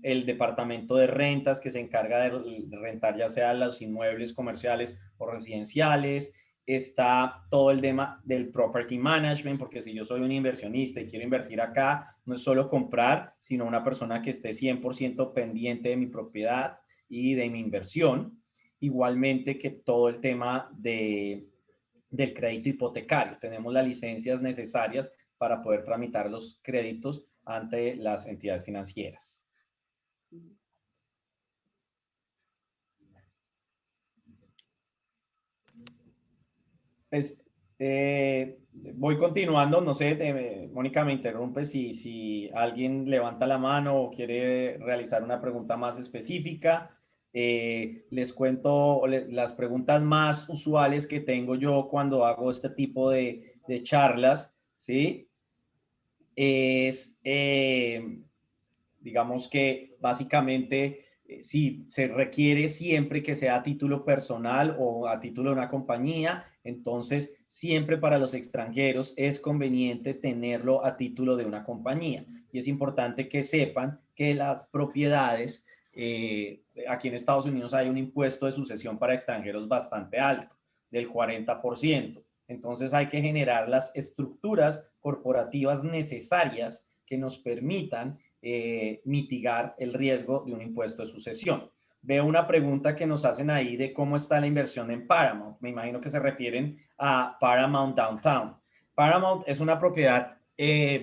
el departamento de rentas que se encarga de rentar ya sea los inmuebles comerciales o residenciales. Está todo el tema del property management, porque si yo soy un inversionista y quiero invertir acá, no es solo comprar, sino una persona que esté 100% pendiente de mi propiedad y de mi inversión. Igualmente que todo el tema del crédito hipotecario. Tenemos las licencias necesarias para poder tramitar los créditos ante las entidades financieras. Pues, voy continuando, no sé, Mónica me interrumpe si alguien levanta la mano o quiere realizar una pregunta más específica. Les cuento las preguntas más usuales que tengo yo cuando hago este tipo de charlas, ¿sí? Digamos que básicamente si se requiere siempre que sea a título personal o a título de una compañía, entonces siempre para los extranjeros es conveniente tenerlo a título de una compañía. Y es importante que sepan que las propiedades, aquí en Estados Unidos hay un impuesto de sucesión para extranjeros bastante alto, del 40%. Entonces hay que generar las estructuras corporativas necesarias que nos permitan mitigar el riesgo de un impuesto de sucesión. Veo una pregunta que nos hacen ahí de cómo está la inversión en Paramount. Me imagino que se refieren a Paramount Downtown. Paramount es una propiedad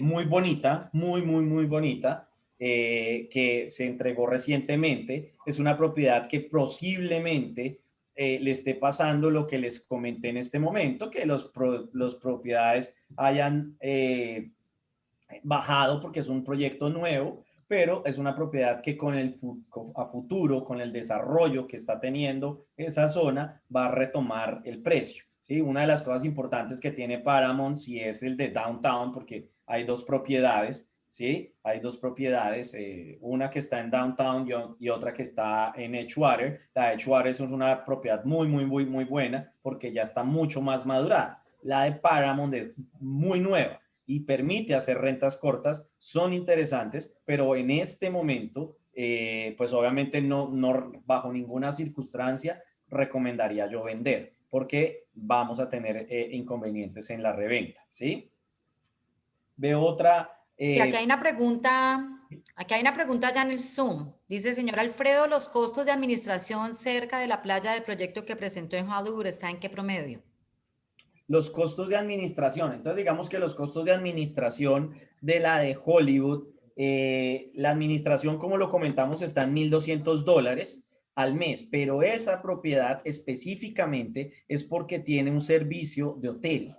muy bonita, muy bonita, que se entregó recientemente. Es una propiedad que posiblemente le esté pasando lo que les comenté en este momento, que los propiedades hayan bajado porque es un proyecto nuevo, pero es una propiedad que a futuro, con el desarrollo que está teniendo esa zona, va a retomar el precio, ¿sí? Una de las cosas importantes que tiene Paramount sí es el de Downtown, porque hay 2 propiedades, ¿sí? Hay 2 propiedades, una que está en Downtown y otra que está en Edgewater. La Edgewater es una propiedad muy buena porque ya está mucho más madurada. La de Paramount es muy nueva y permite hacer rentas cortas, son interesantes, pero en este momento, pues obviamente no bajo ninguna circunstancia recomendaría yo vender, porque vamos a tener inconvenientes en la reventa, ¿sí? Veo otra... Y aquí hay una pregunta ya en el Zoom. Dice, señor Alfredo, ¿los costos de administración cerca de la playa del proyecto que presentó en Hollywood está en qué promedio? los costos de administración. Entonces, digamos que los costos de administración de la de Hollywood, la administración, como lo comentamos, está en $1,200 al mes, pero esa propiedad específicamente es porque tiene un servicio de hotel.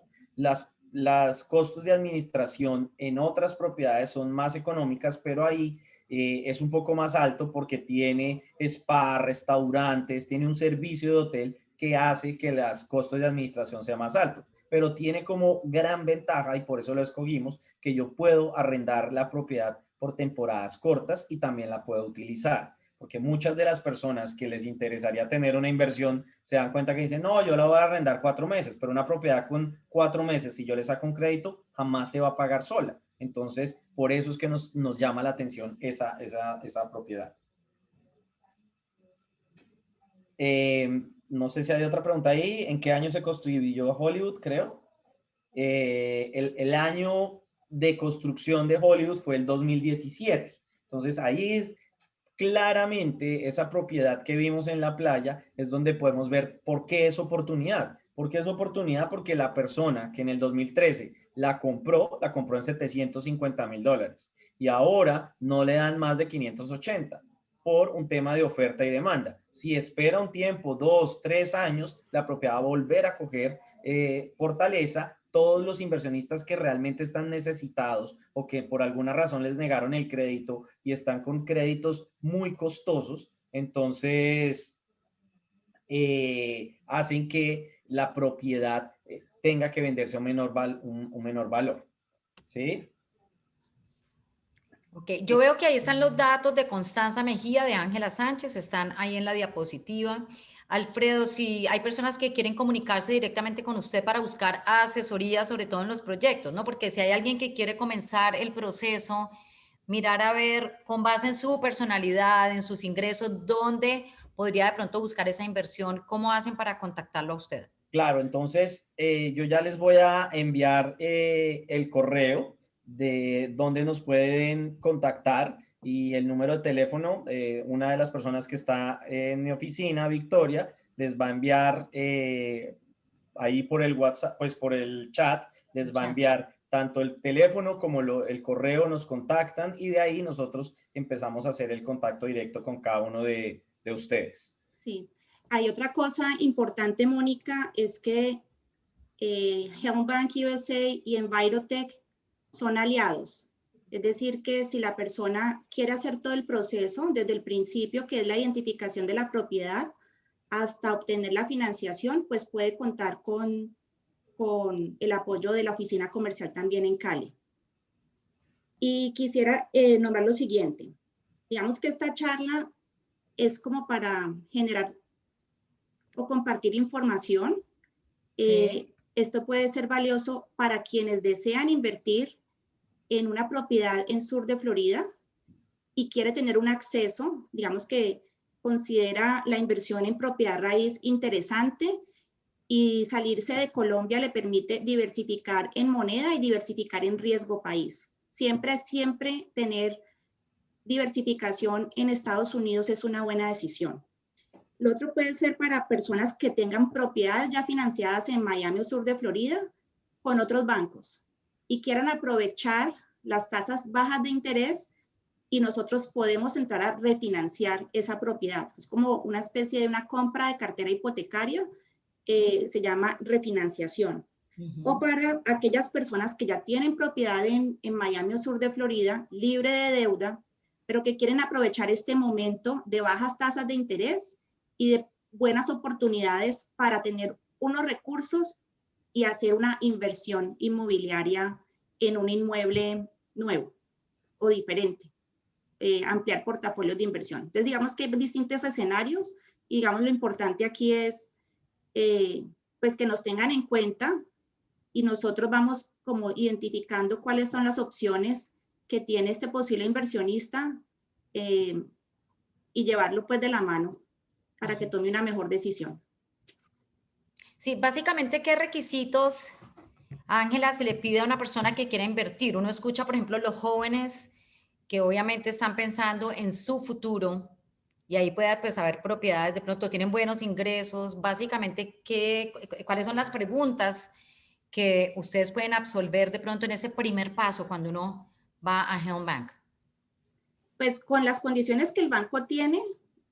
Las costos de administración en otras propiedades son más económicas, pero ahí es un poco más alto porque tiene spa, restaurantes, tiene un servicio de hotel que hace que los costos de administración sean más altos. Pero tiene como gran ventaja, y por eso lo escogimos, que yo puedo arrendar la propiedad por temporadas cortas y también la puedo utilizar. Porque muchas de las personas que les interesaría tener una inversión se dan cuenta que dicen, no, yo la voy a arrendar 4 meses, pero una propiedad con 4 meses, si yo le saco un crédito, jamás se va a pagar sola. Entonces, por eso es que nos llama la atención esa propiedad. No sé si hay otra pregunta ahí. ¿En qué año se construyó Hollywood, creo? El año de construcción de Hollywood fue el 2017. Entonces, ahí es claramente esa propiedad que vimos en la playa, es donde podemos ver por qué es oportunidad. ¿Por qué es oportunidad? Porque la persona que en el 2013 la compró en $750,000 y ahora no le dan más de 580 por un tema de oferta y demanda. Si espera un tiempo, 2, 3 años, la propiedad va a volver a coger fortaleza. Todos los inversionistas que realmente están necesitados o que por alguna razón les negaron el crédito y están con créditos muy costosos, entonces hacen que la propiedad tenga que venderse a un menor valor. ¿Sí? Ok, yo veo que ahí están los datos de Constanza Mejía, de Ángela Sánchez, están ahí en la diapositiva. Alfredo, si hay personas que quieren comunicarse directamente con usted para buscar asesoría, sobre todo en los proyectos, ¿no? Porque si hay alguien que quiere comenzar el proceso, mirar a ver con base en su personalidad, en sus ingresos, dónde podría de pronto buscar esa inversión, ¿cómo hacen para contactarlo a usted? Claro, entonces yo ya les voy a enviar el correo de donde nos pueden contactar y el número de teléfono. Una de las personas que está en mi oficina, Victoria, les va a enviar ahí por el WhatsApp, pues por el chat, les va a enviar tanto el teléfono como el correo, nos contactan y de ahí nosotros empezamos a hacer el contacto directo con cada uno de ustedes. Sí. Hay otra cosa importante, Mónica, es que Helm Bank USA y Envirotech son aliados. Es decir, que si la persona quiere hacer todo el proceso desde el principio, que es la identificación de la propiedad, hasta obtener la financiación, pues puede contar con el apoyo de la oficina comercial también en Cali. Y quisiera nombrar lo siguiente. Digamos que esta charla es como para generar o compartir información. Esto puede ser valioso para quienes desean invertir en una propiedad en sur de Florida y quiere tener un acceso, digamos que considera la inversión en propiedad raíz interesante y salirse de Colombia le permite diversificar en moneda y diversificar en riesgo país. Siempre tener diversificación en Estados Unidos es una buena decisión. Lo otro puede ser para personas que tengan propiedades ya financiadas en Miami o sur de Florida con otros bancos y quieran aprovechar las tasas bajas de interés y nosotros podemos entrar a refinanciar esa propiedad. Es como una especie de una compra de cartera hipotecaria, se llama refinanciación. O para aquellas personas que ya tienen propiedad en Miami o sur de Florida, libre de deuda, pero que quieren aprovechar este momento de bajas tasas de interés y de buenas oportunidades para tener unos recursos y hacer una inversión inmobiliaria en un inmueble nuevo o diferente, ampliar portafolios de inversión. Entonces, digamos que hay distintos escenarios y digamos lo importante aquí es pues que nos tengan en cuenta y nosotros vamos como identificando cuáles son las opciones que tiene este posible inversionista y llevarlo pues de la mano para que tome una mejor decisión. Sí, básicamente, ¿qué requisitos, Ángela, se le pide a una persona que quiera invertir? Uno escucha, por ejemplo, los jóvenes que obviamente están pensando en su futuro y ahí puede pues, haber propiedades, de pronto tienen buenos ingresos. Básicamente, ¿cuáles son las preguntas que ustedes pueden absolver de pronto en ese primer paso cuando uno va a Helm Bank? Pues con las condiciones que el banco tiene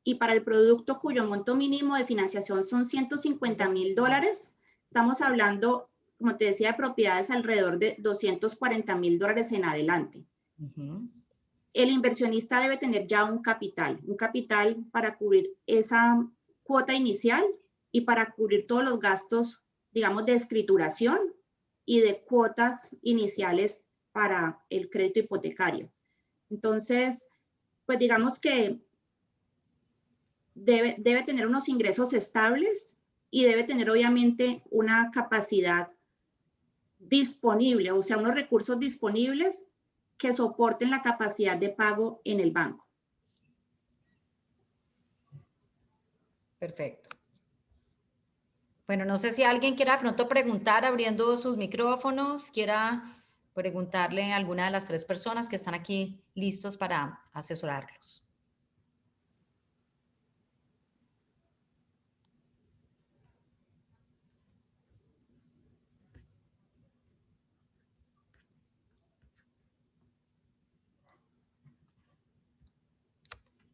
y para el producto cuyo monto mínimo de financiación son $150,000, estamos hablando, como te decía, de propiedades alrededor de $240,000 en adelante. El inversionista debe tener ya un capital para cubrir esa cuota inicial y para cubrir todos los gastos, digamos, de escrituración y de cuotas iniciales para el crédito hipotecario. Entonces, pues digamos que debe tener unos ingresos estables y debe tener obviamente una capacidad disponible, o sea, unos recursos disponibles que soporten la capacidad de pago en el banco. Perfecto. Bueno, no sé si alguien quiera de pronto preguntar, abriendo sus micrófonos, quiera preguntarle a alguna de las 3 personas que están aquí listos para asesorarlos.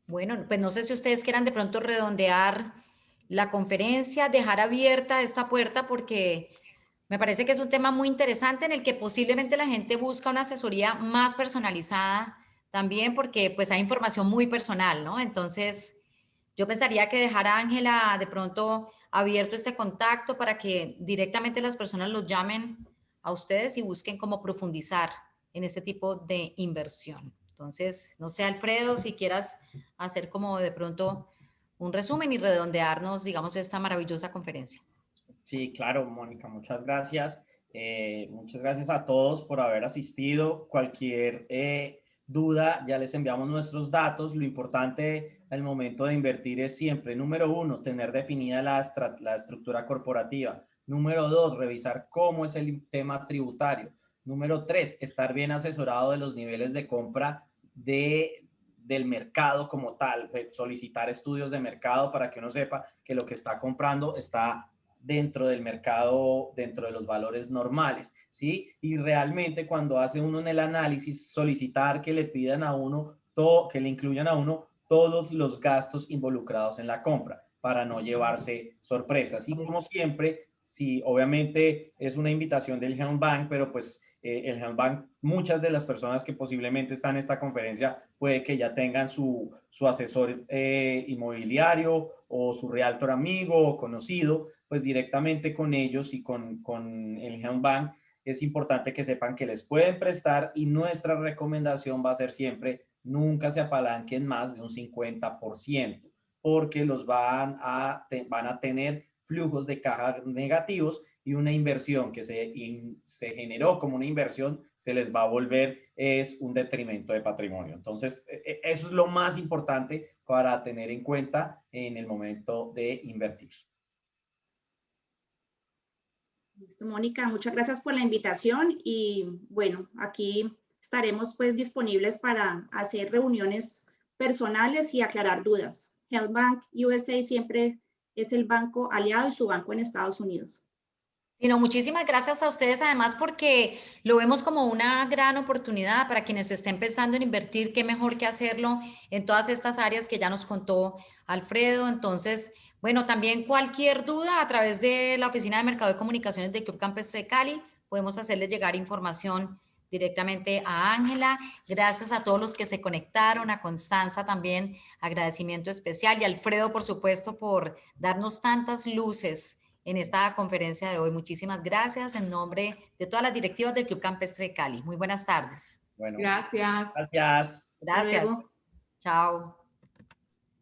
Bueno, pues no sé si ustedes quieran de pronto redondear la conferencia, dejar abierta esta puerta, porque me parece que es un tema muy interesante en el que posiblemente la gente busca una asesoría más personalizada también, porque pues hay información muy personal, ¿no? Entonces, yo pensaría que dejar a Ángela de pronto abierto este contacto para que directamente las personas los llamen a ustedes y busquen cómo profundizar en este tipo de inversión. Entonces, no sé, Alfredo, si quieras hacer como de pronto un resumen y redondearnos, digamos, esta maravillosa conferencia. Sí, claro, Mónica, muchas gracias. Muchas gracias a todos por haber asistido. Cualquier duda, ya les enviamos nuestros datos. Lo importante al momento de invertir es siempre, número 1, tener definida la estructura corporativa. Número 2, revisar cómo es el tema tributario. Número 3, estar bien asesorado de los niveles de compra del mercado como tal, solicitar estudios de mercado para que uno sepa que lo que está comprando está dentro del mercado, dentro de los valores normales, ¿sí? Y realmente cuando hace uno en el análisis, solicitar que le pidan a uno, que le incluyan a uno todos los gastos involucrados en la compra para no llevarse sorpresas. Y como siempre, sí, obviamente es una invitación del Helm Bank, pero pues el Helm Bank, muchas de las personas que posiblemente están en esta conferencia puede que ya tengan su asesor inmobiliario o su realtor amigo o conocido, pues directamente con ellos y con el Helm Bank es importante que sepan que les pueden prestar, y nuestra recomendación va a ser siempre nunca se apalanquen más de un 50%, porque los van a tener flujos de caja negativos, y una inversión que se generó como una inversión se les va a volver es un detrimento de patrimonio. Entonces, eso es lo más importante para tener en cuenta en el momento de invertir. Mónica, muchas gracias por la invitación y bueno, aquí estaremos pues disponibles para hacer reuniones personales y aclarar dudas. Helm Bank USA siempre es el banco aliado y su banco en Estados Unidos. No, muchísimas gracias a ustedes, además, porque lo vemos como una gran oportunidad para quienes estén pensando en invertir. Qué mejor que hacerlo en todas estas áreas que ya nos contó Alfredo. Entonces, bueno, también cualquier duda a través de la Oficina de Mercado y Comunicaciones del Club Campestre de Cali, podemos hacerles llegar información directamente a Ángela. Gracias a todos los que se conectaron, a Constanza también, agradecimiento especial, y a Alfredo, por supuesto, por darnos tantas luces en esta conferencia de hoy. Muchísimas gracias en nombre de todas las directivas del Club Campestre de Cali. Muy buenas tardes. Bueno, gracias. Gracias. Gracias. Chao.